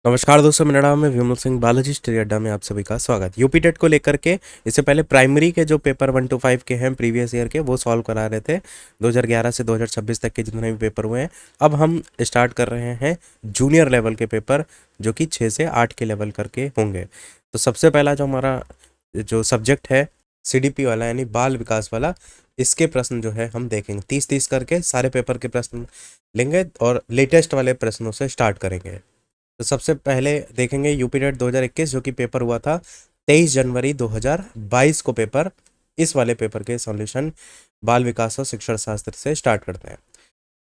नमस्कार दोस्तों, मेरा नाम है विमल सिंह। बालाजी स्टडी अड्डा में आप सभी का स्वागत। यूपी टेट को लेकर के इससे पहले प्राइमरी के जो पेपर 1 to 5 के हैं प्रीवियस ईयर के, वो सॉल्व करा रहे थे 2011 से 2026 तक के जितने भी पेपर हुए हैं। अब हम स्टार्ट कर रहे हैं जूनियर लेवल के पेपर, जो कि 6 से 8 के लेवल करके होंगे। तो सबसे पहला जो हमारा जो सब्जेक्ट है CDP वाला, यानी बाल विकास वाला, इसके प्रश्न जो है हम देखेंगे 30-30 करके सारे पेपर के प्रश्न लेंगे और लेटेस्ट वाले प्रश्नों से स्टार्ट करेंगे। तो सबसे पहले देखेंगे यूपी टेट 2021, जो कि पेपर हुआ था 23 जनवरी 2022 को पेपर। इस वाले पेपर के सॉल्यूशन बाल विकास और शिक्षण शास्त्र से स्टार्ट करते हैं।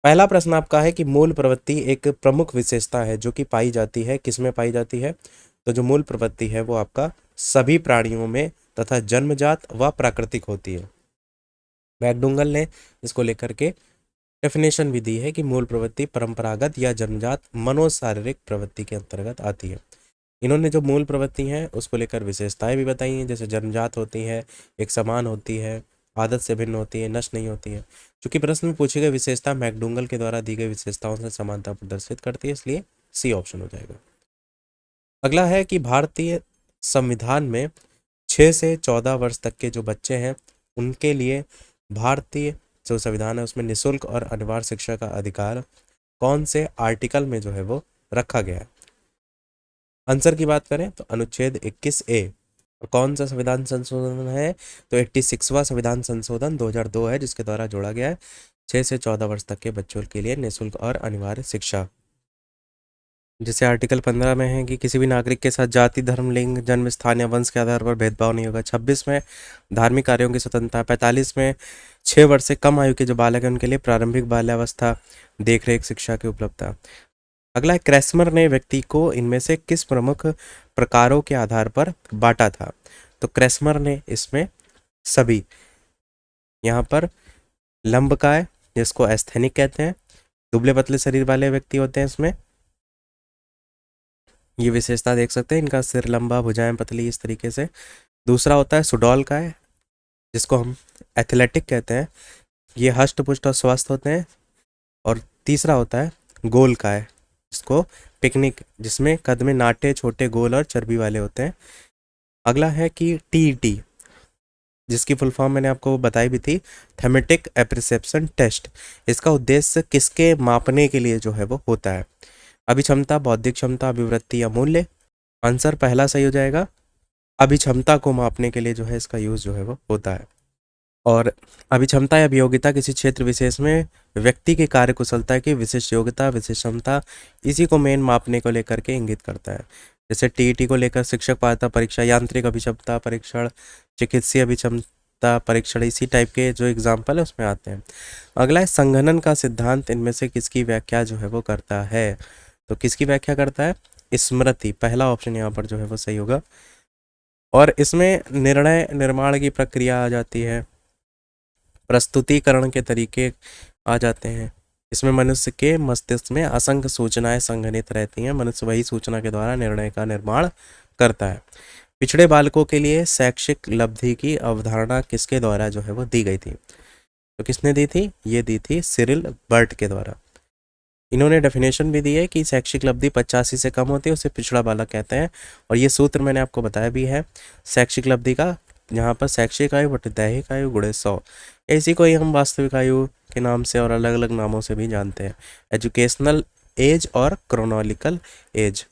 पहला प्रश्न आपका है कि मूल प्रवृत्ति एक प्रमुख विशेषता है जो कि पाई जाती है, किसमें पाई जाती है? तो जो मूल प्रवृत्ति है वो आपका सभी प्राणियों में तथा जन्मजात व प्राकृतिक होती है। मैकडूगल ने इसको लेकर के डेफिनेशन भी दी है कि मूल प्रवृत्ति परंपरागत या जन्मजात मनोशारीरिक प्रवृत्ति के अंतर्गत आती है। इन्होंने जो मूल प्रवृत्ति है उसको लेकर विशेषताएं भी बताई हैं, जैसे जन्मजात होती है, एक समान होती है, आदत से भिन्न होती है, नष्ट नहीं होती है। चूंकि प्रश्न में पूछी गई विशेषता मैकडूगल के द्वारा दी गई विशेषताओं से समानता प्रदर्शित करती है, इसलिए सी ऑप्शन हो जाएगा। अगला है कि भारतीय संविधान में 6 से 14 वर्ष तक के जो बच्चे हैं उनके लिए भारतीय जो संविधान है उसमें निःशुल्क और अनिवार्य शिक्षा का अधिकार कौन से आर्टिकल में जो है वो रखा गया है? आंसर की बात करें तो अनुच्छेद 21A। और कौन सा संविधान संशोधन है? तो 86वां संविधान संशोधन 2002 है, जिसके द्वारा जोड़ा गया है 6 से 14 वर्ष तक के बच्चों के लिए निःशुल्क और अनिवार्य शिक्षा। जैसे आर्टिकल 15 में है कि किसी भी नागरिक के साथ जाति, धर्म, लिंग, जन्म स्थान या वंश के आधार पर भेदभाव नहीं होगा। 26 में धार्मिक कार्यों की स्वतंत्रता। 45 में 6 वर्ष से कम आयु के जो बालक हैं उनके लिए प्रारंभिक बाल्यावस्था देखरेख शिक्षा की उपलब्धता। अगला है, क्रेस्मर ने व्यक्ति को इनमें से किस प्रमुख प्रकारों के आधार पर बांटा था? तो क्रेस्मर ने इसमें सभी, यहाँ पर लंबकाय जिसको एस्थेनिक कहते हैं, दुबले पतले शरीर वाले व्यक्ति होते हैं इसमें, ये विशेषता देख सकते हैं, इनका सिर लंबा, भुजाएं पतली, इस तरीके से। दूसरा होता है सुडौल काय, जिसको हम एथलेटिक कहते हैं, ये हष्ट पुष्ट और स्वस्थ होते हैं। और तीसरा होता है गोल काय, जिसको पिकनिक, जिसमें कद में नाटे, छोटे, गोल और चर्बी वाले होते हैं। अगला है कि TET, जिसकी फुल फॉर्म मैंने आपको बताई भी थी, थेमेटिक एप्रिसेप्शन टेस्ट। इसका उद्देश्य किसके मापने के लिए जो है वो होता है? अभिक्षमता, बौद्धिक क्षमता, अभिवृत्ति या मूल्य। आंसर पहला सही हो जाएगा। अभिक्षमता को मापने के लिए जो है इसका यूज जो है वो होता है। और अभिक्षमता या अभियोग्यता किसी क्षेत्र विशेष में व्यक्ति की कार्य कुशलता की विशिष्ट योग्यता, विशिष्ट क्षमता, इसी को मेन मापने को लेकर के इंगित करता है। जैसे TET को लेकर शिक्षक पात्रता परीक्षा, यांत्रिक अभिक्षमता परीक्षण, चिकित्सीय अभिक्षमता परीक्षण, इसी टाइप के जो एग्जाम्पल है उसमें आते हैं। अगला है, संघनन का सिद्धांत इनमें से किसकी व्याख्या जो है वो करता है? तो किसकी व्याख्या करता है? स्मृति, पहला ऑप्शन यहाँ पर जो है वो सही होगा। और इसमें निर्णय निर्माण की प्रक्रिया आ जाती है, प्रस्तुतिकरण के तरीके आ जाते हैं। इसमें मनुष्य के मस्तिष्क में असंख्य सूचनाएं संघनित रहती हैं, मनुष्य वही सूचना के द्वारा निर्णय का निर्माण करता है। पिछड़े बालकों के लिए शैक्षिक लब्धि की अवधारणा किसके द्वारा जो है वो दी गई थी? तो किसने दी थी? ये दी थी सिरिल बर्ट के द्वारा। इन्होंने डेफिनेशन भी दी है कि शैक्षिक लब्धि 85 से कम होती है उसे पिछड़ा बालक कहते हैं। और ये सूत्र मैंने आपको बताया भी है शैक्षिक लब्धि का, जहाँ पर शैक्षिक आयु बटे दैहिक आयु गुणे 100, इसी को ही हम वास्तविक आयु के नाम से और अलग अलग नामों से भी जानते हैं, एजुकेशनल एज और क्रोनोलॉजिकल एज।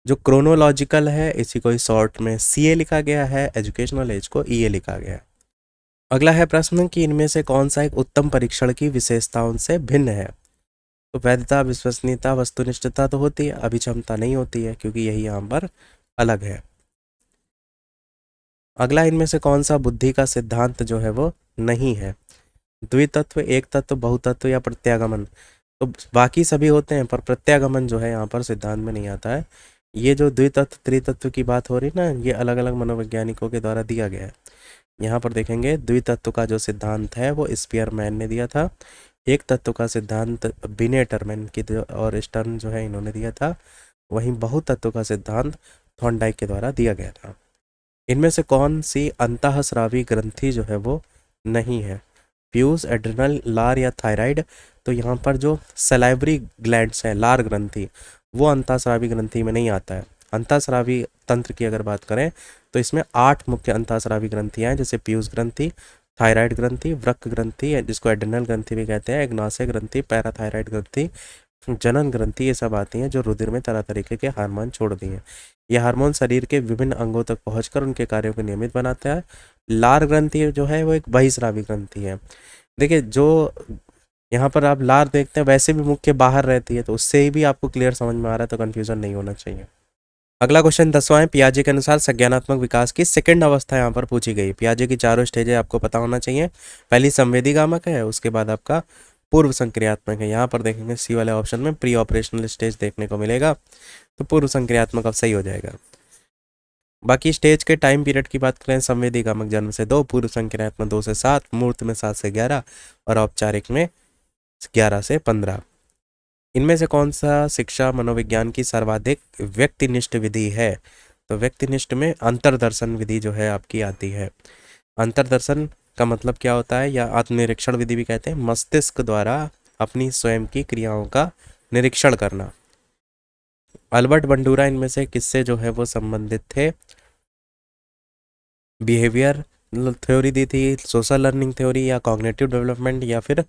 जो क्रोनोलॉजिकल है इसी को ही शॉर्ट में CA लिखा गया है, एजुकेशनल एज को EA लिखा गया है। अगला है प्रश्न कि इनमें से कौन सा एक उत्तम परीक्षण की विशेषताओं से भिन्न है? तो वैधता, विश्वसनीयता, वस्तुनिष्ठता तो होती है, अभिक्षमता नहीं होती है, क्योंकि यही यहाँ पर अलग है। अगला, इनमें से कौन सा बुद्धि का सिद्धांत जो है वो नहीं है? द्वितत्व, एक तत्व, बहुतत्व या प्रत्यागमन। तो बाकी सभी होते हैं पर प्रत्यागमन जो है यहाँ पर सिद्धांत में नहीं आता है। ये जो द्वितत्व त्रितत्व की बात हो रही ना, ये अलग अलग मनोवैज्ञानिकों के द्वारा दिया गया है। यहाँ पर देखेंगे द्वितत्व का जो सिद्धांत है वो स्पियरमैन ने दिया था। एक तत्व का सिद्धांत बिनेटरमैन की और स्टर्न जो है इन्होंने दिया था। वहीं बहुतत्व का सिद्धांत थॉर्नडाइक के द्वारा दिया गया था। इनमें से कौन सी अंतःस्रावी ग्रंथि जो है वो नहीं है? प्यूस, एड्रिनल, लार या थायराइड। तो यहाँ पर जो सलाइवरी ग्लैंड्स हैं, लार ग्रंथि, वो अंतःस्रावी ग्रंथि में नहीं आता है। अंतःस्रावी तंत्र की अगर बात करें तो इसमें 8 मुख्य अंतःस्रावी ग्रंथियां हैं, जैसे पीयूष ग्रंथि, थायराइड ग्रंथि, वृक्क ग्रंथि जिसको एड्रिनल ग्रंथि भी कहते हैं, अग्नाशय ग्रंथि, पैराथायराइड ग्रंथि, जनन ग्रंथि, ये सब आती हैं जो रुधिर में तरह तरीके के हार्मोन छोड़ती हैं। ये हार्मोन शरीर के विभिन्न अंगों तक पहुंचकर उनके कार्यों को नियमित बनाता है। लार ग्रंथि जो है वो एक बहिस्रावी ग्रंथि है। देखिए जो यहाँ पर आप लार देखते हैं वैसे भी मुख्य बाहर रहती है, तो उससे ही भी आपको क्लियर समझ में आ रहा है, तो कंफ्यूजन नहीं होना चाहिए। अगला क्वेश्चन 10वां है, पियाजे के अनुसार संज्ञानात्मक विकास की सेकंड अवस्था यहाँ पर पूछी गई। पियाजे की चारों स्टेज है, आपको पता होना चाहिए। पहली संवेदीगामक है, उसके बाद आपका पूर्व संक्रियात्मक है। यहाँ पर देखेंगे सी वाले ऑप्शन में प्री ऑपरेशनल स्टेज देखने को मिलेगा, तो पूर्व संक्रियात्मक अब सही हो जाएगा। बाकी स्टेज के टाइम पीरियड की बात करें, संवेदीगामक जन्म से 2, पूर्व संक्रियात्मक 2 से 7, मूर्त में 7 से 11 और औपचारिक में 11 से 15। इनमें से कौन सा शिक्षा मनोविज्ञान की सर्वाधिक व्यक्तिनिष्ठ विधि है? तो व्यक्तिनिष्ठ में अंतर्दर्शन विधि जो है आपकी आती है। अंतर्दर्शन का मतलब क्या होता है, या आत्मनिरीक्षण विधि भी कहते हैं, मस्तिष्क द्वारा अपनी स्वयं की क्रियाओं का निरीक्षण करना। अल्बर्ट बंडूरा इनमें से किससे जो है वो संबंधित थे? बिहेवियर थ्योरी दी थी, सोशल लर्निंग थ्योरी, या कॉग्निटिव डेवलपमेंट, या फिर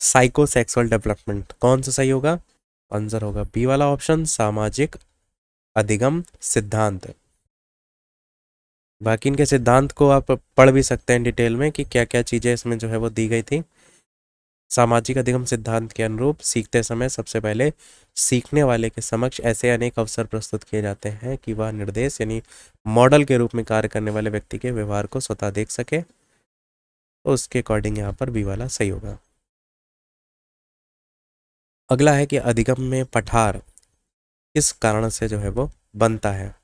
साइकोसेक्सुअल डेवलपमेंट? कौन सा सही होगा? आंसर होगा बी वाला ऑप्शन, सामाजिक अधिगम सिद्धांत। बाकी इनके सिद्धांत को आप पढ़ भी सकते हैं डिटेल में कि क्या क्या चीज़ें इसमें जो है वो दी गई थी। सामाजिक अधिगम सिद्धांत के अनुरूप सीखते समय सबसे पहले सीखने वाले के समक्ष ऐसे अनेक अवसर प्रस्तुत किए जाते हैं कि वह निर्देश यानी मॉडल के रूप में कार्य करने वाले व्यक्ति के व्यवहार को स्वतः देख सके। तो उसके अकॉर्डिंग यहाँ पर बी वाला सही होगा। अगला है कि अधिगम में पठार किस कारण से जो है वो बनता है?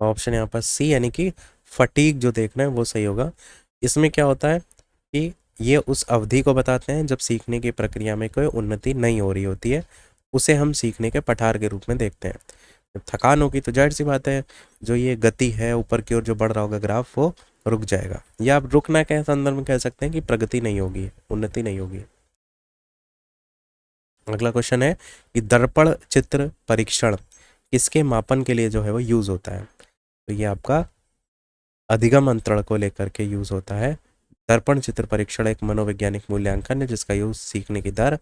ऑप्शन यहाँ पर सी यानी कि फटीग जो देखना है वो सही होगा। इसमें क्या होता है कि ये उस अवधि को बताते हैं जब सीखने की प्रक्रिया में कोई उन्नति नहीं हो रही होती है, उसे हम सीखने के पठार के रूप में देखते हैं। जब थकान होगी तो जाहिर सी बात है जो ये गति है ऊपर की ओर जो बढ़ रहा होगा ग्राफ वो रुक जाएगा, या आप रुकना के संदर्भ में कह सकते हैं कि प्रगति नहीं होगी, उन्नति नहीं होगी। अगला क्वेश्चन है कि दर्पण चित्र परीक्षण किसके मापन के लिए जो है वो यूज होता है? तो ये आपका अधिगम अंतरण को लेकर के यूज होता है। दर्पण चित्र परीक्षण एक मनोवैज्ञानिक मूल्यांकन है जिसका यूज सीखने की दर,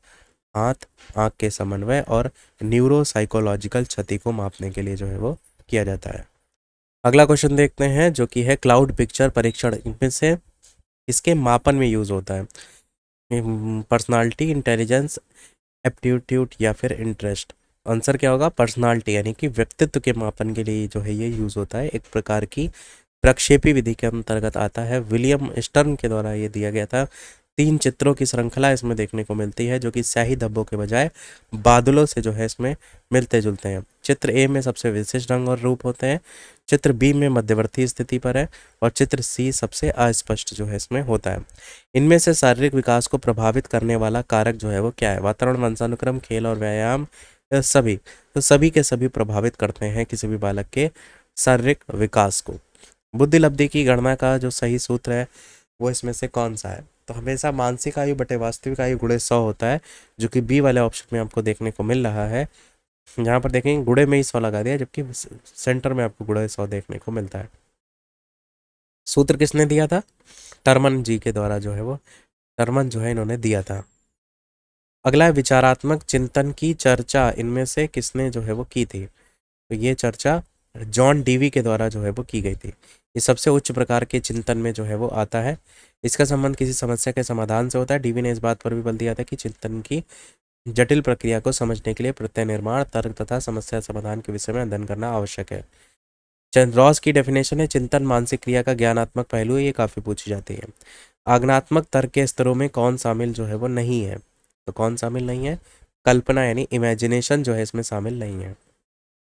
हाथ आंख के समन्वय और न्यूरो साइकोलॉजिकल क्षति को मापने के लिए जो है वो किया जाता है। अगला क्वेश्चन देखते हैं जो कि है क्लाउड पिक्चर परीक्षण इनमें से इसके मापन में यूज होता है? पर्सनालिटी, इंटेलिजेंस, एप्टीट्यूड या फिर इंटरेस्ट? आंसर क्या होगा? पर्सनालिटी यानी कि व्यक्तित्व के मापन के लिए जो है ये यूज होता है। एक प्रकार की प्रक्षेपी विधि के अंतर्गत आता है। विलियम स्टर्न के द्वारा ये दिया गया था। 3 चित्रों की श्रृंखला इसमें देखने को मिलती है जो कि स्याही धब्बों के बजाय बादलों से जो है इसमें मिलते जुलते हैं। चित्र ए में सबसे विशिष्ट रंग और रूप होते हैं, चित्र बी में मध्यवर्ती स्थिति पर है और चित्र सी सबसे अस्पष्ट जो है इसमें होता है। इनमें से शारीरिक विकास को प्रभावित करने वाला कारक जो है वो क्या है? वातावरण, वंशानुक्रम, खेल और व्यायाम, सभी? तो सभी के सभी प्रभावित करते हैं किसी भी बालक के शारीरिक विकास को। बुद्धि लब्धि की गणना का जो सही सूत्र है वो इसमें से कौन सा है? तो हमेशा मानसिक आयु बटे वास्तविक आयु गुणे 100 होता है, जो कि बी वाले ऑप्शन में आपको देखने को मिल रहा है। यहाँ पर देखेंगे गुणे में ही 100 लगा दिया, जबकि सेंटर में आपको गुणे 100 देखने को मिलता है। सूत्र किसने दिया था? टर्मन जी के द्वारा जो है वो टर्मन जो है इन्होंने दिया था। अगला है विचारात्मक चिंतन की चर्चा इनमें से किसने जो है वो की थी? तो ये चर्चा जॉन डीवी के द्वारा जो है वो की गई थी। ये सबसे उच्च प्रकार के चिंतन में जो है वो आता है। इसका संबंध किसी समस्या के समाधान से होता है। डीवी ने इस बात पर भी बल दिया था कि चिंतन की जटिल प्रक्रिया को समझने के लिए प्रत्यय निर्माण, तर्क तथा समस्या समाधान के विषय में अध्ययन करना आवश्यक है। रॉस की डेफिनेशन है चिंतन मानसिक क्रिया का ज्ञानात्मक पहलू है, ये काफ़ी पूछी जाती है। आज्ञानात्मक तर्क के स्तरों में कौन शामिल जो है वो नहीं है? तो कौन शामिल नहीं है? कल्पना यानी इमेजिनेशन जो है इसमें शामिल नहीं है।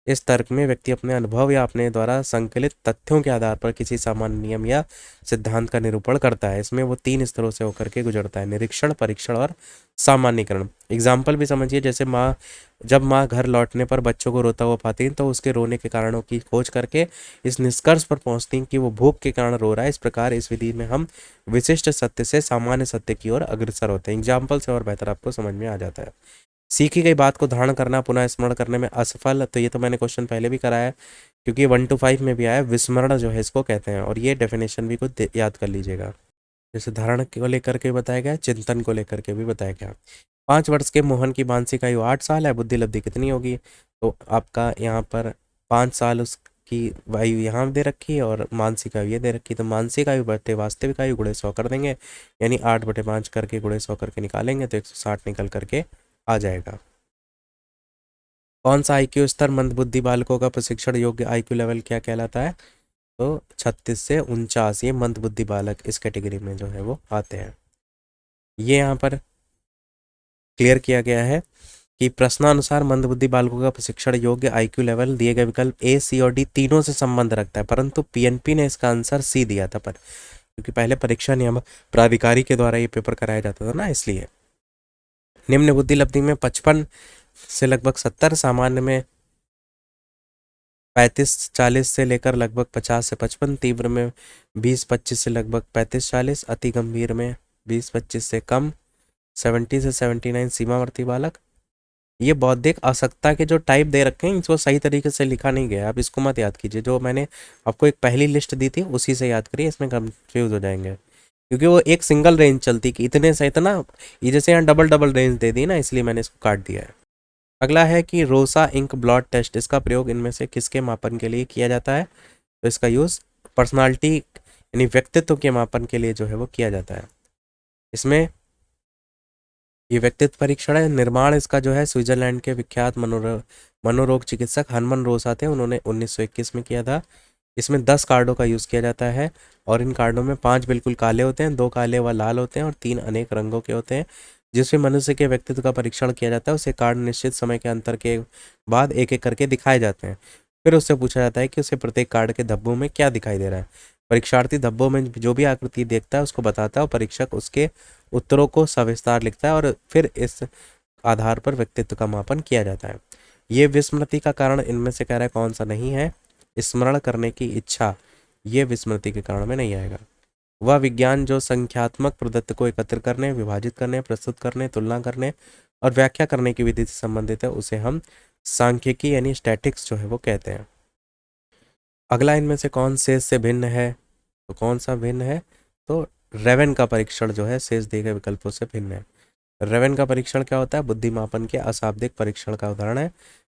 इस तर्क में व्यक्ति अपने अनुभव या अपने द्वारा संकलित तथ्यों के आधार पर किसी सामान्य नियम या सिद्धांत का निरूपण करता है। इसमें वो 3 स्तरों से होकर के गुजरता है: निरीक्षण, परीक्षण और सामान्यीकरण। एग्जाम्पल भी समझिए, जैसे जब माँ घर लौटने पर बच्चों को रोता हुआ पाती है तो उसके रोने के कारणों की खोज करके इस निष्कर्ष पर पहुंचती हैं कि वो भूख के कारण रो रहा है। इस प्रकार इस विधि में हम विशिष्ट सत्य से सामान्य सत्य की ओर अग्रसर होते हैं। एग्जाम्पल से और बेहतर आपको समझ में आ जाता है। सीखी गई बात को धारण करना, पुनः स्मरण करने में असफल, तो ये तो मैंने क्वेश्चन पहले भी कराया है, क्योंकि 1 to 5 में भी आया है, विस्मरण जो है इसको कहते हैं। और ये डेफिनेशन भी कुछ याद कर लीजिएगा। जैसे धारण को लेकर के बताया गया, चिंतन को लेकर के भी बताया गया। 5 वर्ष के मोहन की मानसिक आयु 8 साल है, बुद्धि लब्धि कितनी होगी? तो आपका यहाँ पर 5 साल उसकी आयु यहाँ दे रखी है और मानसिक आयु ये दे रखी है, तो मानसिक आयु बटे वास्तविक आयु गुणे 100 कर देंगे, यानी 8/5 करके गुणे 100 करके निकालेंगे तो 160 निकल करके आ जाएगा। कौन सा आईक्यू स्तर मंदबुद्धि बालकों का प्रशिक्षण योग्य आईक्यू लेवल क्या कहलाता है? तो 36 से 49, ये मंदबुद्धि बालक इस कैटेगरी में जो है वो आते हैं। ये यहाँ पर क्लियर किया गया है कि प्रश्नानुसार मंदबुद्धि बालकों का प्रशिक्षण योग्य आईक्यू लेवल दिए गए विकल्प ए, सी और डी तीनों से संबंध रखता है, परंतु पीएनपी ने इसका आंसर सी दिया था, पर क्योंकि पहले परीक्षा नियामक प्राधिकारी के द्वारा ये पेपर कराया जाता था ना, इसलिए। निम्न बुद्धि लब्धि में 55 से लगभग 70, सामान्य में 35-40 से लेकर लगभग 50 से 55, तीव्र में 20-25 से लगभग 35-40, अति गंभीर में 20-25 से कम, 70 से 79 सीमावर्ती बालक। ये बौद्धिक अशक्तता के जो टाइप दे रखे हैं इसको सही तरीके से लिखा नहीं गया, आप इसको मत याद कीजिए। जो मैंने आपको एक पहली लिस्ट दी थी उसी से याद करिए, इसमें कंफ्यूज हो जाएंगे, क्योंकि वो एक सिंगल रेंज चलती कि इतने से इतना, ये जैसे यहाँ डबल डबल रेंज दे दी ना, इसलिए मैंने इसको काट दिया है। अगला है कि रोसा इंक ब्लॉट टेस्ट, इसका प्रयोग इनमें से किसके मापन के लिए किया जाता है? तो इसका यूज़ पर्सनालिटी यानी व्यक्तित्व के मापन के लिए जो है वो किया जाता है। इसमें ये व्यक्तित्व परीक्षण है। निर्माण इसका जो है स्विट्जरलैंड के विख्यात मनोरोग चिकित्सक हरमन रोसा थे, उन्होंने 1921 में किया था। इसमें 10 कार्डों का यूज़ किया जाता है और इन कार्डों में 5 बिल्कुल काले होते हैं, 2 काले व लाल होते हैं और 3 अनेक रंगों के होते हैं। जिसमें मनुष्य के व्यक्तित्व का परीक्षण किया जाता है, उसे कार्ड निश्चित समय के अंतर के बाद एक एक करके दिखाए जाते हैं। फिर उससे पूछा जाता है कि उसे प्रत्येक कार्ड के धब्बों में क्या दिखाई दे रहा है। परीक्षार्थी धब्बों में जो भी आकृति देखता है उसको बताता है और परीक्षक उसके उत्तरों को सविस्तार लिखता है और फिर इस आधार पर व्यक्तित्व का मापन किया जाता है। ये विस्मृति का कारण इनमें से कह रहा है कौन सा नहीं है? स्मरण करने की इच्छा, ये विस्मृति के कारण में नहीं आएगा। वह विज्ञान जो संख्यात्मक प्रदत्त को एकत्र करने, विभाजित करने, प्रस्तुत करने, तुलना करने और व्याख्या करने की विधि से संबंधित है, उसे हम सांख्यिकी यानी स्टैटिक्स जो है वो कहते हैं। अगला इनमें से कौन शेष से भिन्न है? तो कौन सा भिन्न है? तो रेवेन का परीक्षण जो है शेष दिए गए विकल्पों से भिन्न है। रेवेन का परीक्षण क्या होता है? बुद्धिमापन के अशाब्दिक परीक्षण का उदाहरण है,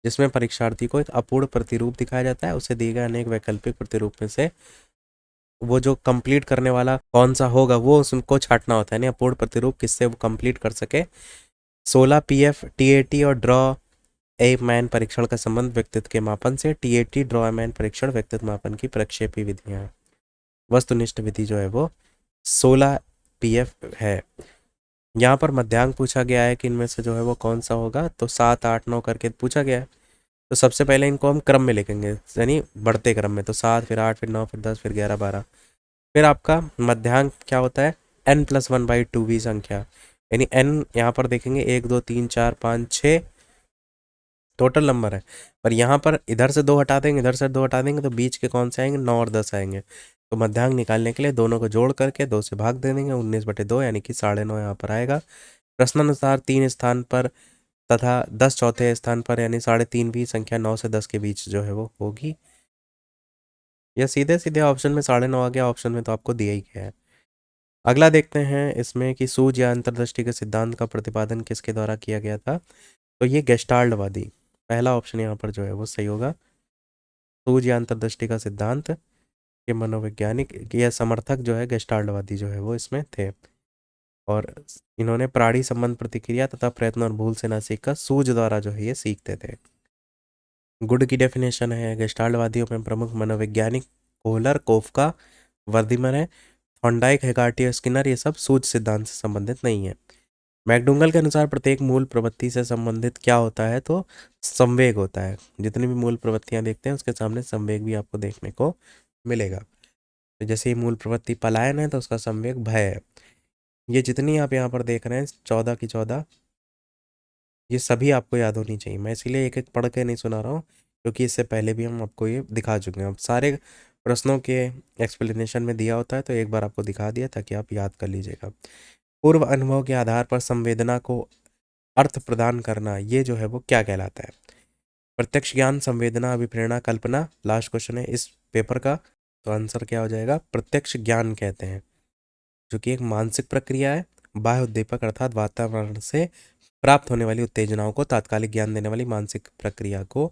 जिसमें परीक्षार्थी को एक अपूर्ण प्रतिरूप दिखाया जाता है, उसे दिए गए अनेक वैकल्पिक प्रतिरूप में से वो जो कंप्लीट करने वाला कौन सा होगा वो उसको छांटना होता है, यानी अपूर्ण प्रतिरूप किससे वो कंप्लीट कर सके। 16 पीएफ, टीएटी और ड्रॉ ए मैन परीक्षण का संबंध व्यक्तित्व के मापन से। टीएटी ड्रॉ ए मैन परीक्षण व्यक्तित्व मापन की प्रक्षेपी विधियां हैं। वस्तुनिष्ठ विधि जो है वो 16 पीएफ है। यहाँ पर मध्यांक पूछा गया है कि इनमें से जो है वो कौन सा होगा, तो 7, 8, 9 करके पूछा गया है। तो सबसे पहले इनको हम क्रम में लिखेंगे, यानी बढ़ते क्रम में, तो 7 फिर 8 फिर 9 फिर 10 फिर 11 12। फिर आपका मध्यांक क्या होता है? n+1/2 संख्या, यानी n यहाँ पर देखेंगे 1 2 3 4 5 6 टोटल नंबर है, पर यहाँ पर इधर से 2 हटा देंगे, इधर से 2 हटा देंगे, तो बीच के कौन से आएंगे? 9 और 10 आएंगे। तो मध्यांक निकालने के लिए दोनों को जोड़ करके 2 से भाग दे देंगे, 19/2 यानी कि 9.5 यहाँ पर आएगा। प्रश्नानुसार 3 स्थान पर तथा 10 चौथे स्थान पर, यानी 3.5 भी संख्या 9 से 10 के बीच जो है वो होगी। या सीधे सीधे ऑप्शन में 9.5 आ गया, ऑप्शन में तो आपको दिया ही गया है। अगला देखते हैं इसमें कि सूझ या अंतर्दृष्टि के सिद्धांत का प्रतिपादन किसके द्वारा किया गया था? तो ये गेस्टाल्टवादी, पहला ऑप्शन यहाँ पर जो है वो सही होगा। सूझ या अंतर्दृष्टि का सिद्धांत के मनोवैज्ञानिक या समर्थक जो है गेस्टाल्टवादी जो है वो इसमें थे, और इन्होंने प्राणी संबंध प्रतिक्रिया तथा प्रयत्न और भूल से न सीखकर सूझ द्वारा जो है ये सीखते थे। गुड की डेफिनेशन है, गेस्टाल्टवादियों में प्रमुख मनोवैज्ञानिक कोहलर, कोफका, वर्दीमन है। थॉर्नडाइक, हेगार्टी और स्किनर ये सब सूझ सिद्धांत से संबंधित नहीं है। मैकडूगल के अनुसार प्रत्येक मूल प्रवृत्ति से संबंधित क्या होता है? तो संवेग होता है। जितनी भी मूल प्रवृत्तियां देखते हैं उसके सामने संवेग भी आपको देखने को मिलेगा। तो जैसे ये मूल प्रवृत्ति पलायन है तो उसका संवेग भय है। ये जितनी आप यहाँ पर देख रहे हैं 14 की 14, ये सभी आपको याद होनी चाहिए। मैं इसीलिए एक एक पढ़ के नहीं सुना रहा हूँ, क्योंकि इससे पहले भी हम आपको ये दिखा चुके हैं। अब सारे प्रश्नों के एक्सप्लेनेशन में दिया होता है, तो एक बार आपको दिखा दिया ताकि आप याद कर लीजिएगा। पूर्व अनुभव के आधार पर संवेदना को अर्थ प्रदान करना, ये जो है वो क्या कहलाता है? प्रत्यक्ष ज्ञान, संवेदना, अभिप्रेरणा, कल्पना। लास्ट क्वेश्चन है इस पेपर का, तो आंसर क्या हो जाएगा? प्रत्यक्ष ज्ञान कहते हैं, जो कि एक मानसिक प्रक्रिया है। बाह्य उद्दीपक अर्थात वातावरण से प्राप्त होने वाली उत्तेजनाओं को तात्कालिक ज्ञान देने वाली मानसिक प्रक्रिया को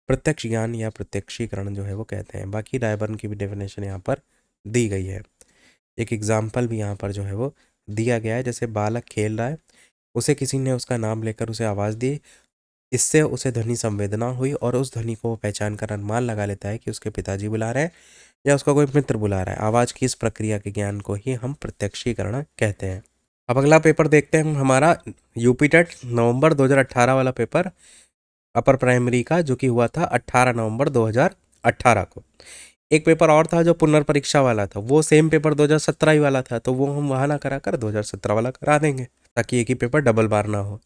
प्रत्यक्ष ज्ञान या प्रत्यक्षीकरण जो है वो कहते हैं। बाकी रायबर्न की भी डेफिनेशन यहाँ पर दी गई है। एक एग्जाम्पल भी यहाँ पर जो है वो दिया गया है, जैसे बालक खेल रहा है, उसे किसी ने उसका नाम लेकर उसे आवाज़ दी, इससे उसे ध्वनि संवेदना हुई और उस ध्वनि को वो पहचान कर अनुमान लगा लेता है कि उसके पिताजी बुला रहे हैं या उसका कोई मित्र बुला रहा है। आवाज़ की इस प्रक्रिया के ज्ञान को ही हम प्रत्यक्षीकरण कहते हैं। अब अगला पेपर देखते हैं हम, हमारा यूपी टेट नवंबर 2018 वाला पेपर, अपर प्राइमरी का, जो कि हुआ था 18 नवंबर 2018 को। एक पेपर और था जो पुनर्परीक्षा वाला था, वो सेम पेपर 2017 ही वाला था, तो वो हम वहाँ ना करा कर 2017 वाला करा देंगे, ताकि एक ही पेपर डबल बार ना हो।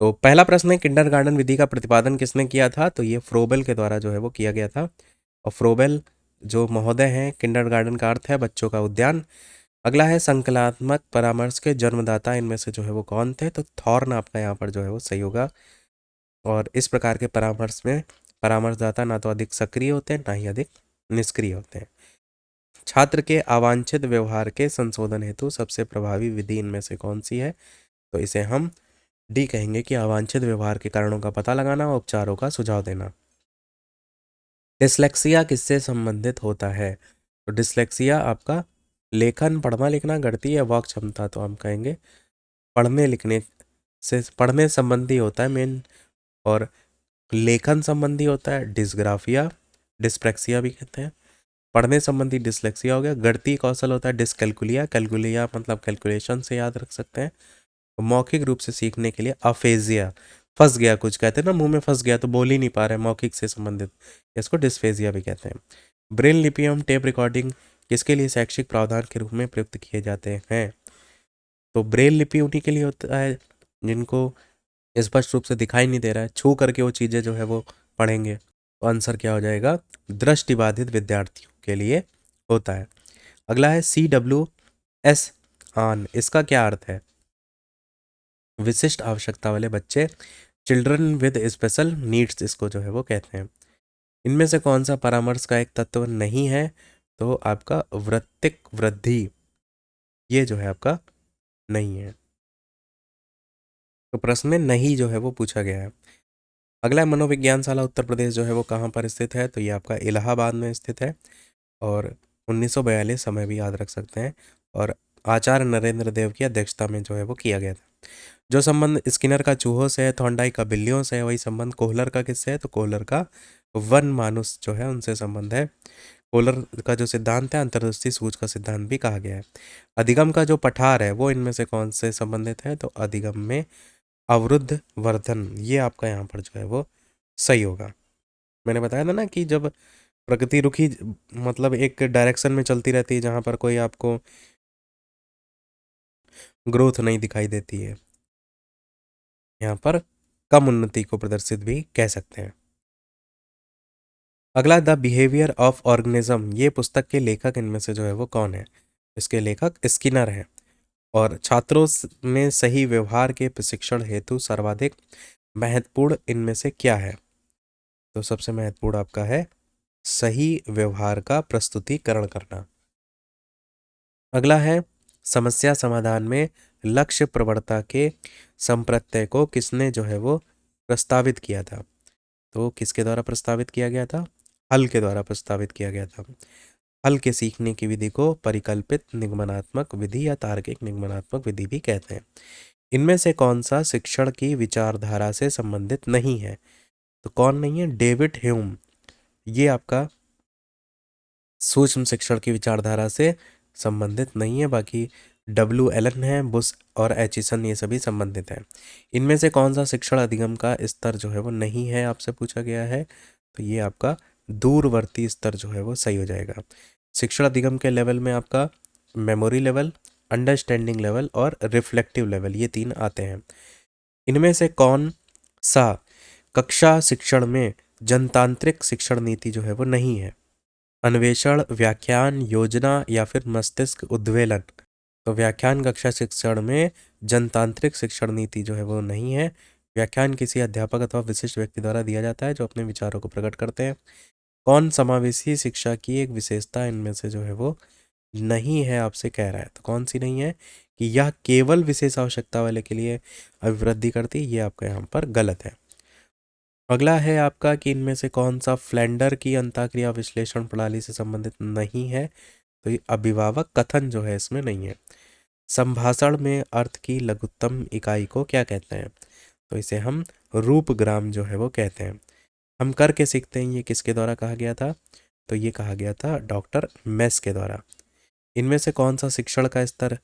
तो पहला प्रश्न है, किंडरगार्टन विधि का प्रतिपादन किसने किया था? तो ये फ्रोबेल के द्वारा जो है वो किया गया था। और फ्रोबेल जो महोदय हैं, किंडरगार्टन का अर्थ है बच्चों का उद्यान। अगला है, संकल्पात्मक परामर्श के जन्मदाता इनमें से जो है वो कौन थे? तो थॉर्न आपका यहाँ पर जो है वो सही होगा। और इस प्रकार के परामर्श में परामर्शदाता ना तो अधिक सक्रिय होते हैं, ना ही अधिक निष्क्रिय होते हैं। छात्र के अवांछित व्यवहार के संशोधन हेतु सबसे प्रभावी विधि इनमें से कौन सी है? तो इसे हम डी कहेंगे कि अवांछित व्यवहार के कारणों का पता लगाना और उपचारों का सुझाव देना। डिसलेक्सिया किससे संबंधित होता है? तो डिसलेक्सिया आपका लेखन, पढ़ना लिखना, गणितीय या वाक क्षमता, तो हम कहेंगे पढ़ने लिखने से, पढ़ने संबंधी होता है मेन, और लेखन संबंधी होता है डिस्ग्राफिया, डिस्प्रेक्सिया भी कहते हैं। पढ़ने संबंधी डिसलेक्सिया हो गया। गणितीय कौशल होता है डिसकैलकुलिया, कैलकुलिया मतलब कैलकुलेशन से याद रख सकते हैं। मौखिक रूप से सीखने के लिए अफेजिया, फंस गया कुछ कहते हैं ना, मुंह में फंस गया तो बोल ही नहीं पा रहे, मौखिक से संबंधित, इसको डिस्फेजिया भी कहते हैं। ब्रेन लिपि एवं टेप रिकॉर्डिंग किसके लिए शैक्षिक प्रावधान के रूप में प्रयुक्त किए जाते हैं? तो ब्रेन लिपि उन्हीं के लिए होता है जिनको स्पष्ट रूप से दिखाई नहीं दे रहा है, छू करके वो चीज़ें जो है वो पढ़ेंगे। तो आंसर क्या हो जाएगा? दृष्टिबाधित विद्यार्थियों के लिए होता है। अगला है CWS आन, इसका क्या अर्थ है? विशिष्ट आवश्यकता वाले बच्चे, चिल्ड्रन विद स्पेशल नीड्स इसको जो है वो कहते हैं। इनमें से कौन सा परामर्श का एक तत्व नहीं है? तो आपका वृत्तिक वृद्धि, ये जो है आपका नहीं है। तो प्रश्न में नहीं जो है वो पूछा गया है। अगला मनोविज्ञानशाला उत्तर प्रदेश जो है वो कहाँ पर स्थित है? तो ये आपका इलाहाबाद में स्थित है, और 1942 समय भी याद रख सकते हैं, और आचार्य नरेंद्र देव की अध्यक्षता में जो है वो किया गया था। जो संबंध स्किनर का चूहों से है, थॉर्नडाइक का बिल्लियों से है, वही संबंध कोहलर का किससे है? तो कोहलर का वन मानुस जो है उनसे संबंध है। कोहलर का जो सिद्धांत है अंतर्दृष्टि सूझ का सिद्धांत भी कहा गया है। अधिगम का जो पठार है वो इनमें से कौन से संबंधित है? तो अधिगम में अवरुद्ध वर्धन, ये आपका यहाँ पर जो है वो सही होगा। मैंने बताया था ना कि जब प्रगति रुखी मतलब एक डायरेक्शन में चलती रहती है जहाँ पर कोई आपको ग्रोथ नहीं दिखाई देती है, यहाँ पर कम उन्नति को प्रदर्शित भी कह सकते हैं। अगला, द बिहेवियर ऑफ ऑर्गेनिज्म, ये पुस्तक के लेखक इनमें से जो है वो कौन है? इसके लेखक स्किनर हैं। और छात्रों में सही व्यवहार के प्रशिक्षण हेतु सर्वाधिक महत्वपूर्ण इनमें से क्या है? तो सबसे महत्वपूर्ण आपका है सही व्यवहार का प्रस्तुतिकरण करना। अगला है, समस्या समाधान में लक्ष्य प्रवणता के संप्रत्यय को किसने जो है वो प्रस्तावित किया था? तो किसके द्वारा प्रस्तावित किया गया था? हल के द्वारा प्रस्तावित किया गया था। हल के सीखने की विधि को परिकल्पित निगमनात्मक विधि या तार्किक निगमनात्मक विधि भी कहते हैं। इनमें से कौन सा शिक्षण की विचारधारा से संबंधित नहीं है? तो कौन नहीं है? डेविड ह्यूम, ये आपका सूक्ष्म शिक्षण की विचारधारा से संबंधित नहीं है। बाकी डब्ल्यू एलन है, बुश और एचिसन, ये सभी संबंधित हैं। इनमें से कौन सा शिक्षण अधिगम का स्तर जो है वो नहीं है, आपसे पूछा गया है। तो ये आपका दूरवर्ती स्तर जो है वो सही हो जाएगा। शिक्षण अधिगम के लेवल में आपका मेमोरी लेवल, अंडरस्टैंडिंग लेवल और रिफ्लेक्टिव लेवल, ये 3 आते हैं। इनमें से कौन सा कक्षा शिक्षण में जनतांत्रिक शिक्षण नीति जो है वो नहीं है? अन्वेषण, व्याख्यान, योजना या फिर मस्तिष्क उद्वेलन। तो व्याख्यान कक्षा शिक्षण में जनतांत्रिक शिक्षण नीति जो है वो नहीं है। व्याख्यान किसी अध्यापक अथवा विशिष्ट व्यक्ति द्वारा दिया जाता है जो अपने विचारों को प्रकट करते हैं। कौन समावेशी शिक्षा की एक विशेषता इनमें से जो है वो नहीं है आपसे कह रहा है, तो कौन सी नहीं है कि यह केवल विशेष आवश्यकता वाले के लिए अभिवृद्धि करती, ये आपका यहाँ पर गलत है। अगला है आपका कि इनमें से कौन सा फ्लेंडर की अंतःक्रिया विश्लेषण प्रणाली से संबंधित नहीं है, तो ये अभिभावक कथन जो है इसमें नहीं है। संभाषण में अर्थ की लघुत्तम इकाई को क्या कहते हैं, तो इसे हम रूपग्राम जो है वो कहते हैं। हम करके सीखते हैं, ये किसके द्वारा कहा गया था, तो ये कहा गया था डॉक्टर मेस के द्वारा। इनमें से कौन सा शिक्षण का स्तर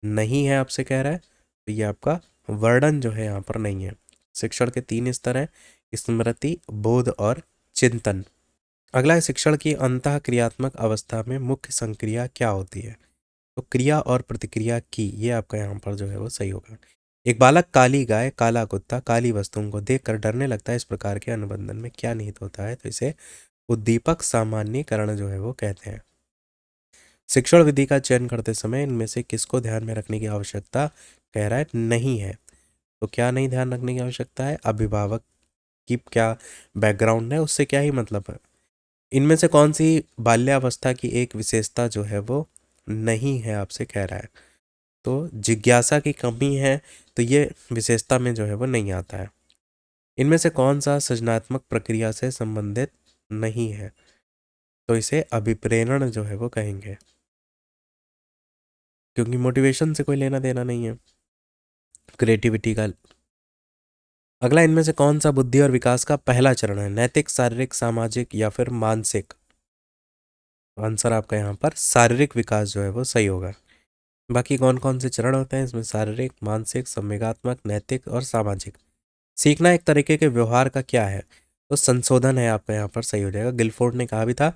नहीं है आपसे कह रहा है, तो ये आपका वर्णन जो है यहाँ पर नहीं है। शिक्षण के 3 स्तर हैं, स्मृति, बोध और चिंतन। अगला है शिक्षण की अंतः क्रियात्मक अवस्था में मुख्य संक्रिया क्या होती है, तो क्रिया और प्रतिक्रिया की, ये आपका यहाँ पर जो है वो सही होगा। एक बालक काली गाय, काला कुत्ता, काली वस्तुओं को देखकर डरने लगता है, इस प्रकार के अनुबंधन में क्या निहित होता है, तो इसे उद्दीपक सामान्यीकरण जो है वो कहते हैं। शिक्षण विधि का चयन करते समय इनमें से किसको ध्यान में रखने की आवश्यकता कह रहा है नहीं है, तो क्या नहीं ध्यान रखने की आवश्यकता है, अभिभावक की क्या बैकग्राउंड है उससे क्या ही मतलब है। इनमें से कौन सी बाल्यावस्था की एक विशेषता जो है वो नहीं है आपसे कह रहा है, तो जिज्ञासा की कमी है, तो ये विशेषता में जो है वो नहीं आता है। इनमें से कौन सा सृजनात्मक प्रक्रिया से संबंधित नहीं है, तो इसे अभिप्रेरण जो है वो कहेंगे, क्योंकि मोटिवेशन से कोई लेना देना नहीं है, क्रिएटिविटी का। अगला, इनमें से कौन सा बुद्धि और विकास का पहला चरण है, नैतिक, शारीरिक, सामाजिक या फिर मानसिक, आंसर आपका यहाँ पर शारीरिक विकास जो है वो सही होगा। बाकी कौन कौन से चरण होते हैं इसमें, शारीरिक, मानसिक, संवेगात्मक, नैतिक और सामाजिक। सीखना एक तरीके के व्यवहार का क्या है, तो संशोधन है आपका यहाँ पर सही हो जाएगा। गिलफोर्ड ने कहा भी था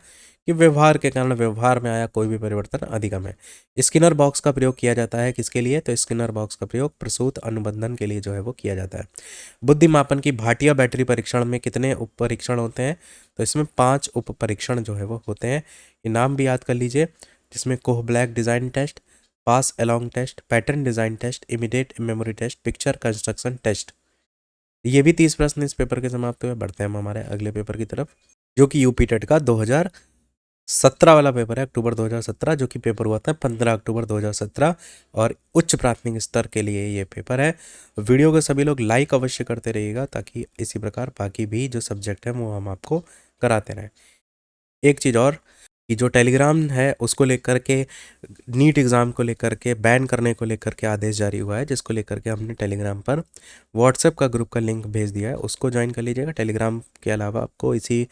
कि व्यवहार के कारण व्यवहार में आया कोई भी परिवर्तन अधिगम है। स्किनर बॉक्स का प्रयोग किया जाता है किसके लिए, तो स्किनर बॉक्स का प्रयोग प्रसूत अनुबंधन के लिए जो है वो किया जाता है। बुद्धिमापन की भाटिया बैटरी परीक्षण में कितने उप परीक्षण होते हैं, तो इसमें 5 उप परीक्षण जो है वो होते हैं। ये नाम भी याद कर लीजिए, जिसमें Kohs block design test, pass along test, pattern design test, immediate memory test, picture construction test. ये भी 30 प्रश्न इस पेपर के समाप्त हुए। बढ़ते हैं हम हमारे अगले पेपर की तरफ, जो कि यूपी टेट का 2017 वाला पेपर है, अक्टूबर 2017, जो कि पेपर हुआ था 15 अक्टूबर 2017 और उच्च प्राथमिक स्तर के लिए ये पेपर है। वीडियो को सभी लोग लाइक अवश्य करते रहिएगा ताकि इसी प्रकार बाकी भी जो सब्जेक्ट है वो हम आपको कराते रहें। एक चीज़ और कि जो टेलीग्राम है उसको लेकर के नीट एग्ज़ाम को लेकर के बैन करने को लेकर के आदेश जारी हुआ है, जिसको लेकर के हमने टेलीग्राम पर व्हाट्सएप का ग्रुप का लिंक भेज दिया है, उसको ज्वाइन कर लीजिएगा। टेलीग्राम के अलावा आपको इसी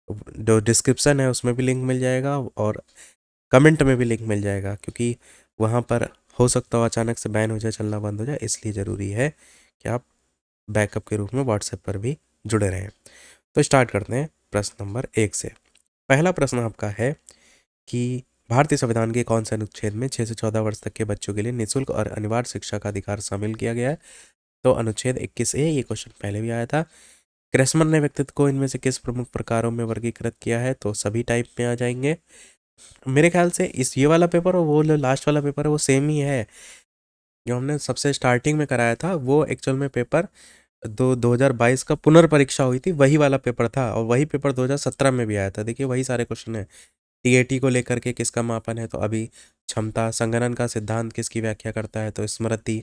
जो डिस्क्रिप्शन है उसमें भी लिंक मिल जाएगा और कमेंट में भी लिंक मिल जाएगा, क्योंकि वहाँ पर हो सकता हो अचानक से बैन हो जाए, चलना बंद हो जाए, इसलिए ज़रूरी है कि आप बैकअप के रूप में व्हाट्सएप पर भी जुड़े रहें। तो स्टार्ट करते हैं प्रश्न नंबर 1 से। पहला प्रश्न आपका है कि भारतीय संविधान के कौन से अनुच्छेद में 6 से 14 वर्ष तक के बच्चों के लिए निःशुल्क और अनिवार्य शिक्षा का अधिकार शामिल किया गया है, तो अनुच्छेद 21 ए। ये क्वेश्चन पहले भी आया था। क्रेसमर ने व्यक्तित्व को इनमें से किस प्रमुख प्रकारों में वर्गीकृत किया है, तो सभी टाइप में आ जाएंगे। मेरे ख्याल से इस ये वाला पेपर और वो लास्ट वाला पेपर है वो सेम ही है, जो हमने सबसे स्टार्टिंग में कराया था वो एक्चुअल में पेपर 2022 का पुनर्परीक्षा हुई थी, वही वाला पेपर था और वही पेपर 2017 में भी आया था। देखिए वही सारे क्वेश्चन है। टीएटी को लेकर के किसका मापन है, तो अभी क्षमता। संगणन का सिद्धांत किसकी व्याख्या करता है, तो स्मृति।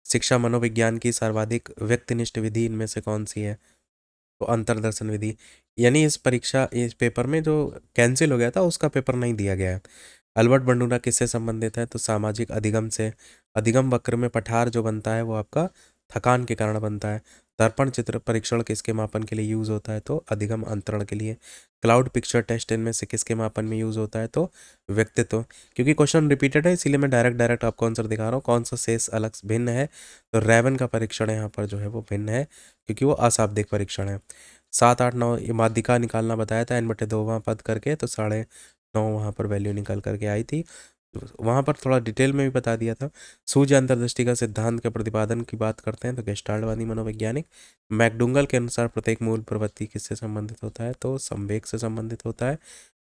शिक्षा मनोविज्ञान की सर्वाधिक व्यक्तिनिष्ठ विधि इनमें से कौन सी है, तो अंतर्दर्शन विधि। यानी इस पेपर में जो कैंसिल हो गया था उसका पेपर नहीं दिया गया है। अल्बर्ट बंडूरा किससे संबंधित है, तो सामाजिक अधिगम से। अधिगम वक्र में पठार जो बनता है वो आपका थकान के कारण बनता है। दर्पण चित्र परीक्षण किसके मापन के लिए यूज होता है, तो अधिगम अंतरण के लिए। क्लाउड पिक्चर टेस्ट इनमें से किसके मापन में यूज होता है, तो व्यक्तित्व। क्योंकि क्वेश्चन रिपीटेड है इसीलिए मैं डायरेक्ट आपको आंसर दिखा रहा हूँ। कौन सा शेष अलग भिन्न है, तो रेवन का परीक्षण यहाँ पर जो है वो भिन्न है, क्योंकि वो अशाब्दिक परीक्षण है। 7, 8, 9 ये माध्यिका निकालना बताया था n/2 वहाँ पद करके, तो 9.5 वहाँ पर वैल्यू निकल करके आई थी। वहाँ पर थोड़ा डिटेल में भी बता दिया था। सूर्य अंतर्दृष्टि का सिद्धांत के प्रतिपादन की बात करते हैं, तो गेस्टाल्टवादी मनोवैज्ञानिक। मैकडूगल के अनुसार प्रत्येक मूल प्रवृत्ति किससे संबंधित होता है, तो संवेग से संबंधित होता है।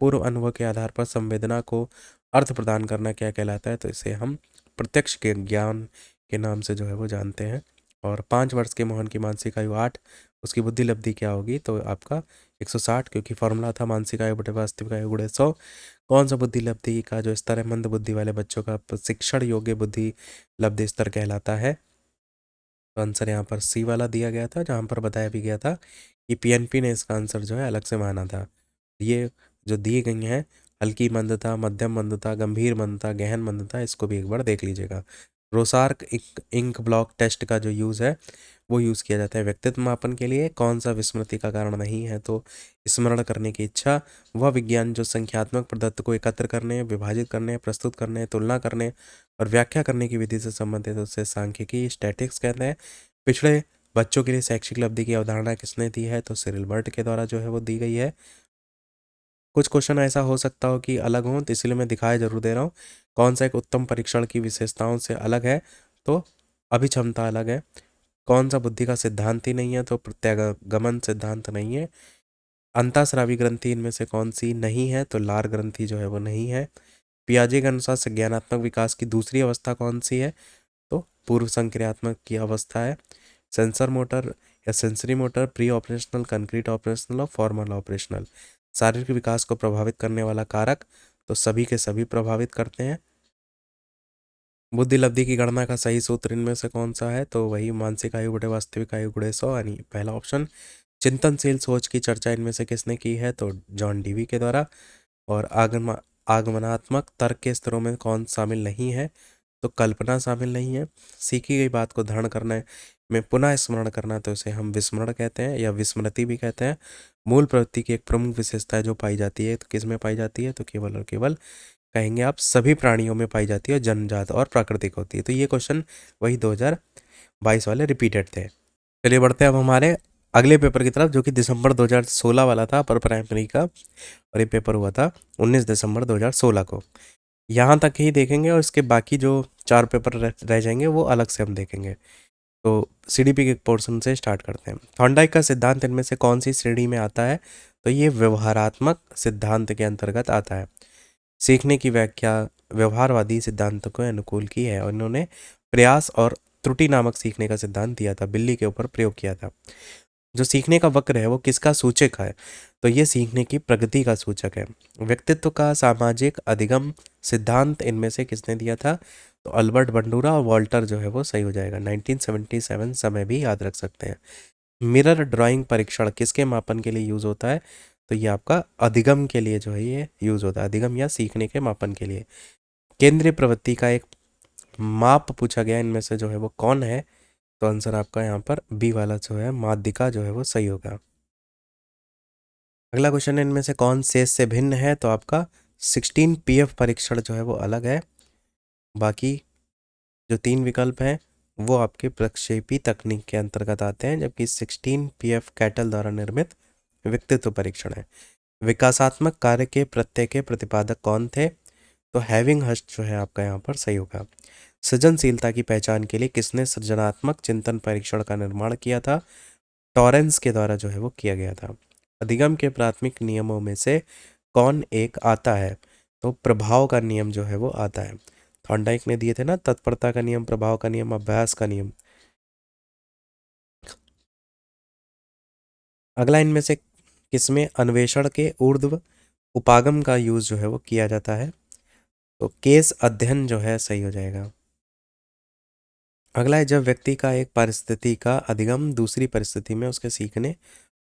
पूर्व अनुभव के आधार पर संवेदना को अर्थ प्रदान करना क्या कहलाता है, तो इसे हम प्रत्यक्ष के ज्ञान के नाम से जो है वो जानते हैं। और 5 वर्ष के मोहन की मानसिक आयु 8, उसकी बुद्धि लब्धि क्या होगी? तो आपका 160, क्योंकि फॉर्मूला था मानसिक आयु बटे वास्तविक आयु गुणे 100। कौन सा बुद्धि लब्धि का जो स्तर है मंद बुद्धि वाले बच्चों का शिक्षण योग्य बुद्धि लब्धि स्तर कहलाता है? तो आंसर यहाँ पर सी वाला दिया गया था, जहाँ पर बताया भी गया था कि पीएनपी ने इसका आंसर जो है अलग से माना था। ये जो दिए गई हैं, हल्की मंदता, मध्यम मंदता, गंभीर मंदता, गहन मंदता, इसको भी एक बार देख लीजिएगा। रोसार्क इंक ब्लॉक टेस्ट का जो यूज़ है वो यूज़ किया जाता है व्यक्तित्व मापन के लिए। कौन सा विस्मृति का कारण नहीं है? तो स्मरण करने की इच्छा। वह विज्ञान जो संख्यात्मक पदार्थ को एकत्र करने, विभाजित करने, प्रस्तुत करने, तुलना करने और व्याख्या करने की विधि से संबंधित है, उससे सांख्यिकी स्टैटिक्स कहते हैं। पिछड़े बच्चों के लिए शैक्षिक लब्धि की अवधारणा किसने दी है? तो सिरिल बर्ट के द्वारा जो है वो दी गई है। कुछ क्वेश्चन ऐसा हो सकता हो कि अलग हों, तो इसलिए मैं दिखाया जरूर दे रहा हूँ। कौन सा एक उत्तम परीक्षण की विशेषताओं से अलग है? तो अभिक्षमता अलग है। कौन सा बुद्धि का सिद्धांत ही नहीं है? तो प्रत्यागमन सिद्धांत नहीं है। अंतःस्रावी ग्रंथि इनमें से कौन सी नहीं है? तो लार ग्रंथि जो है वो नहीं है। पियाजे के अनुसार संज्ञानात्मक विकास की दूसरी अवस्था कौन सी है? तो पूर्व संक्रियात्मक की अवस्था है। सेंसर मोटर या sensory motor, pre operational, concrete operational और फॉर्मल ऑपरेशनल। शारीरिक विकास को प्रभावित करने वाला कारक, तो सभी के सभी प्रभावित करते हैं। बुद्धि लब्धि की गणना का सही सूत्र इनमें से कौन सा है? तो वही मानसिक आयु बटे वास्तविक आयु गुणे 100, यानी पहला ऑप्शन। चिंतनशील सोच की चर्चा इनमें से किसने की है? तो जॉन डीवी के द्वारा। और आगमनात्मक तर्क के स्तरों में कौन शामिल नहीं है? तो कल्पना शामिल नहीं है। सीखी गई बात को धारण करना में पुनः स्मरण करना, तो इसे हम विस्मरण कहते हैं या विस्मृति भी कहते हैं। मूल प्रवृत्ति की एक प्रमुख विशेषता है जो पाई जाती है, तो किस में पाई जाती है? तो केवल और केवल कहेंगे आप सभी प्राणियों में पाई जाती है, और जन्मजात और प्राकृतिक होती है। तो ये क्वेश्चन वही 2022 वाले रिपीटेड थे। चलिए बढ़ते हैं अब हमारे अगले पेपर की तरफ, जो कि दिसंबर 2016 वाला था अपर प्राइमरी का, और ये पेपर हुआ था 19 दिसंबर 2016 को। यहाँ तक ही देखेंगे, और इसके बाकी जो 4 पेपर रह जाएंगे वो अलग से हम देखेंगे। तो सीडीपी के पोर्शन से स्टार्ट करते हैं। थॉर्नडाइक का सिद्धांत इनमें से कौन सी श्रेणी में आता है? तो ये व्यवहारात्मक सिद्धांत के अंतर्गत आता है। सीखने की व्याख्या व्यवहारवादी सिद्धांत को अनुकूल की है, और इन्होंने प्रयास और त्रुटि नामक सीखने का सिद्धांत दिया था, बिल्ली के ऊपर प्रयोग किया था। जो सीखने का वक्र है वो किसका सूचक है? तो ये सीखने की प्रगति का सूचक है। व्यक्तित्व का सामाजिक अधिगम सिद्धांत इनमें से किसने दिया था? तो अल्बर्ट बंडूरा और वॉल्टर जो है वो सही हो जाएगा। 1977 समय भी याद रख सकते हैं। मिरर ड्राइंग परीक्षण किसके मापन के लिए यूज होता है? तो ये आपका अधिगम के लिए जो है ये यूज होता है, अधिगम या सीखने के मापन के लिए। केंद्रीय प्रवृत्ति का एक माप पूछा गया, इनमें से जो है वो कौन है? तो आंसर आपका यहाँ पर बी वाला जो है माध्यिका जो है वो सही होगा। अगला क्वेश्चन है, इनमें से कौन शेष से भिन्न है? तो आपका 16 पीएफ परीक्षण जो है वो अलग है। बाकी जो 3 विकल्प हैं वो आपके प्रक्षेपी तकनीक के अंतर्गत आते हैं, जबकि 16 पीएफ कैटल द्वारा निर्मित व्यक्तित्व परीक्षण है। विकासात्मक कार्य के प्रत्यय के प्रतिपादक कौन थे? तो हैविंग हस्ट जो है आपका यहाँ पर सही होगा। सृजनशीलता की पहचान के लिए किसने सृजनात्मक चिंतन परीक्षण का निर्माण किया था? टॉरेंस के द्वारा जो है वो किया गया था। अधिगम के प्राथमिक नियमों में से कौन एक आता है? तो प्रभाव का नियम जो है वो आता है। थॉर्नडाइक ने दिए थे ना, तत्परता का नियम, प्रभाव का नियम, अभ्यास का नियम। अगला इनमें से किसमें अन्वेषण के ऊर्ध्व उपागम का यूज जो है वो किया जाता है? तो केस अध्ययन जो है सही हो जाएगा। अगला है, जब व्यक्ति का एक परिस्थिति का अधिगम दूसरी परिस्थिति में उसके सीखने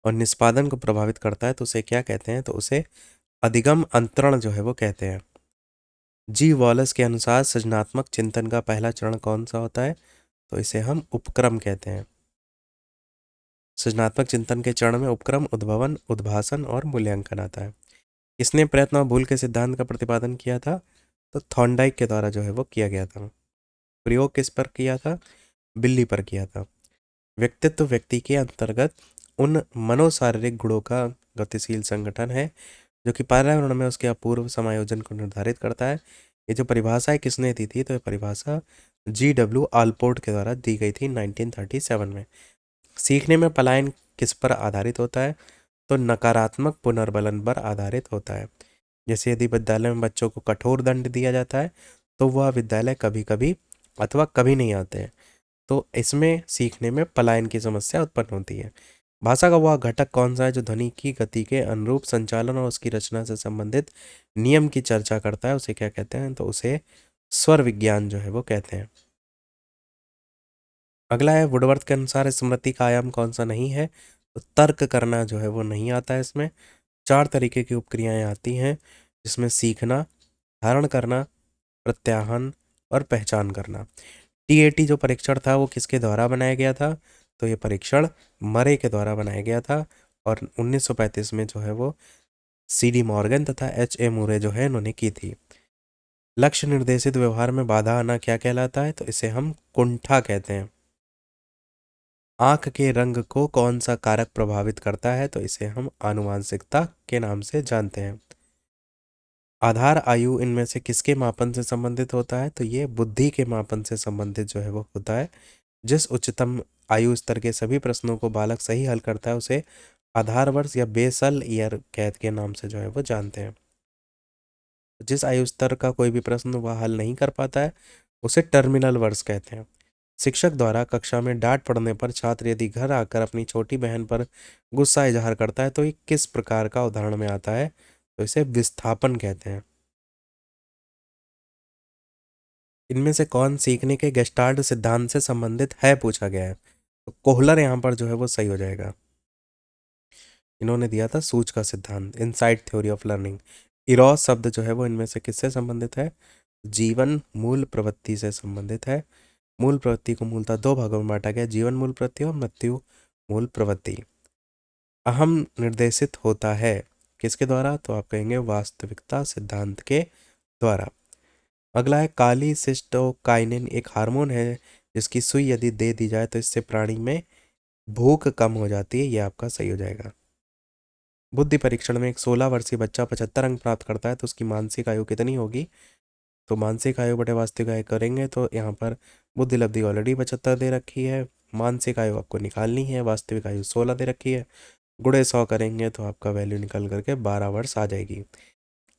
और निष्पादन को प्रभावित करता है, तो उसे क्या कहते हैं? तो उसे अधिगम अंतरण जो है वो कहते हैं। जी वॉलस के अनुसार सृजनात्मक चिंतन का पहला चरण कौन सा होता है? तो इसे हम उपक्रम कहते हैं। सृजनात्मक चिंतन के चरण में उपक्रम, उद्भवन, उद्भासन और मूल्यांकन आता है। किसने प्रयत्न और भूल के सिद्धांत का प्रतिपादन किया था? तो थॉर्नडाइक के द्वारा जो है वो किया गया था। प्रयोग किस पर किया था? बिल्ली पर किया था। व्यक्तित्व व्यक्ति के अंतर्गत उन मनोशारीरिक गुणों का गतिशील संगठन है जो कि पर्यावरण में उसके अपूर्व समायोजन को निर्धारित करता है। ये जो परिभाषा है किसने दी थी? तो ये परिभाषा GW आलपोर्ट के द्वारा दी गई थी 1937 में। सीखने में पलायन किस पर आधारित होता है? तो नकारात्मक पुनर्बलन पर आधारित होता है। जैसे यदि विद्यालय में बच्चों को कठोर दंड दिया जाता है तो वह विद्यालय कभी कभी अथवा कभी नहीं आते हैं। तो इसमें सीखने में पलायन की समस्या उत्पन्न होती है। भाषा का वह घटक कौन सा है जो ध्वनि की गति के अनुरूप संचालन और उसकी रचना से संबंधित नियम की चर्चा करता है, उसे क्या कहते हैं? तो उसे स्वर विज्ञान जो है वो कहते हैं। अगला है वुडवर्थ के अनुसार स्मृति का आयाम कौन सा नहीं है? तो तर्क करना जो है वो नहीं आता है इसमें। 4 तरीके की उपक्रियाएं आती हैं, जिसमें सीखना, धारण करना, प्रत्याहन और पहचान करना। टीएटी जो परीक्षण था वो किसके द्वारा बनाया गया था? तो ये परीक्षण मरे के द्वारा बनाया गया था और 1935 में जो है वो सीडी मॉर्गन तथा एच ए मुरे जो है इन्होंने की थी। लक्ष्य निर्देशित व्यवहार में बाधा आना क्या कहलाता है? तो इसे हम कुंठा कहते हैं। आंख के रंग को कौन सा कारक प्रभावित करता है? तो इसे हम आनुवांशिकता के नाम से जानते हैं। आधार आयु इनमें से किसके मापन से संबंधित होता है? तो ये बुद्धि के मापन से संबंधित जो है वो होता है। जिस उच्चतम आयु स्तर के सभी प्रश्नों को बालक सही हल करता है उसे आधार वर्ष या बेसल ईयर कैद के नाम से जो है वो जानते हैं। जिस आयु स्तर का कोई भी प्रश्न वह हल नहीं कर पाता है उसे टर्मिनल वर्ष कहते हैं। शिक्षक द्वारा कक्षा में डांट पड़ने पर छात्र यदि घर आकर अपनी छोटी बहन पर गुस्सा इजहार करता है तो ये किस प्रकार का उदाहरण में आता है? तो इसे विस्थापन कहते हैं। इनमें से कौन सीखने के गेस्टाल्ट सिद्धांत से संबंधित है पूछा गया है। तो कोहलर यहाँ पर जो है वो सही हो जाएगा। इन्होंने दिया था सूच का सिद्धांत, insight theory of learning. Eros शब्द जो है वो इनमें से किससे संबंधित है? जीवन मूल प्रवृत्ति से संबंधित है। मूल प्रवृत्ति को मूलतः 2 भागों में बांटा गया, जीवन मूल प्रवृत्ति और मृत्यु मूल प्रवृत्ति। अहम निर्देशित होता है किसके द्वारा? तो आप कहेंगे वास्तविकता सिद्धांत के द्वारा। अगला है काली सिस्टोकाइनिन एक हार्मोन है जिसकी सुई यदि दे दी जाए तो इससे प्राणी में भूख कम हो जाती है, यह आपका सही हो जाएगा। बुद्धि परीक्षण में एक 16 वर्षीय बच्चा 75 अंक प्राप्त करता है तो उसकी मानसिक आयु कितनी होगी? तो मानसिक आयु बटे वास्तविक आयु करेंगे तो यहाँ पर बुद्धि लब्धि ऑलरेडी 75 दे रखी है, मानसिक आयु आपको निकालनी है, वास्तविक आयु 16 दे रखी है, गुणे 100 करेंगे तो आपका वैल्यू निकल करके 12 वर्ष आ जाएगी।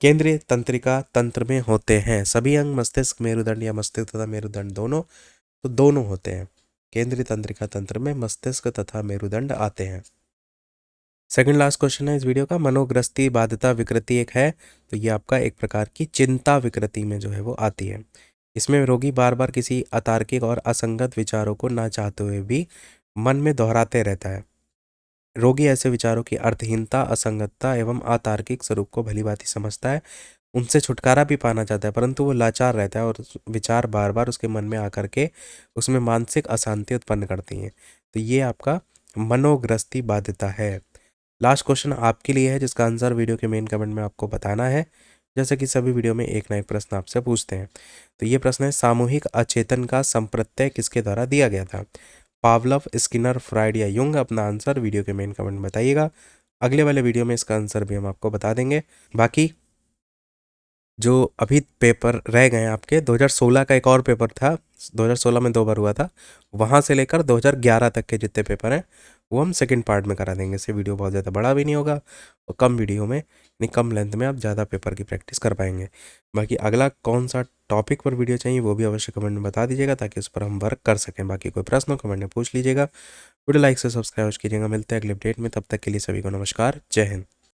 केंद्रीय तंत्रिका तंत्र में होते हैं सभी अंग मस्तिष्क मेरुदंड या मस्तिष्क तथा मेरुदंड दोनों? तो दोनों होते हैं। केंद्रीय तंत्रिका तंत्र में मस्तिष्क तथा मेरुदंड आते हैं। सेकंड लास्ट क्वेश्चन है इस वीडियो का, मनोग्रस्ती बाध्यता विकृति एक है तो ये आपका एक प्रकार की चिंता विकृति में जो है वो आती है। इसमें रोगी बार बार किसी अतार्किक और असंगत विचारों को ना चाहते हुए भी मन में दोहराते रहता है। रोगी ऐसे विचारों की अर्थहीनता, असंगतता एवं अतार्किक स्वरूप को भलीभांति समझता है, उनसे छुटकारा भी पाना चाहता है, परंतु वो लाचार रहता है और विचार बार बार उसके मन में आकर के उसमें मानसिक अशांति उत्पन्न करती हैं। तो ये आपका मनोग्रस्ती बाध्यता है। लास्ट क्वेश्चन आपके लिए है जिसका आंसर वीडियो के मेन कमेंट में आपको बताना है। जैसे कि सभी वीडियो में एक ना एक प्रश्न आपसे पूछते हैं। तो ये प्रश्न है, सामूहिक अचेतन का संप्रत्यय किसके द्वारा दिया गया था? पावलव, स्किनर, फ्राइड या युंग? अपना आंसर वीडियो के मेन कमेंट में बताइएगा। अगले वाले वीडियो में इसका आंसर भी हम आपको बता देंगे। बाकी जो अभी पेपर रह गए हैं आपके, 2016 का एक और पेपर था, 2016 में 2 बार हुआ था, वहाँ से लेकर 2011 तक के जितने पेपर हैं वो हम सेकंड पार्ट में करा देंगे। इससे वीडियो बहुत ज़्यादा बड़ा भी नहीं होगा और कम वीडियो में, यानी कम लेंथ में आप ज़्यादा पेपर की प्रैक्टिस कर पाएंगे। बाकी अगला कौन सा टॉपिक पर वीडियो चाहिए वो भी अवश्य कमेंट में बता दीजिएगा ताकि उस पर हम वर्क कर सकें। बाकी कोई प्रश्न हो कमेंट में पूछ लीजिएगा। वीडियो लाइक से सब्सक्राइब कीजिएगा। मिलते हैं अगले अपडेट में, तब तक के लिए सभी को नमस्कार, जय हिंद।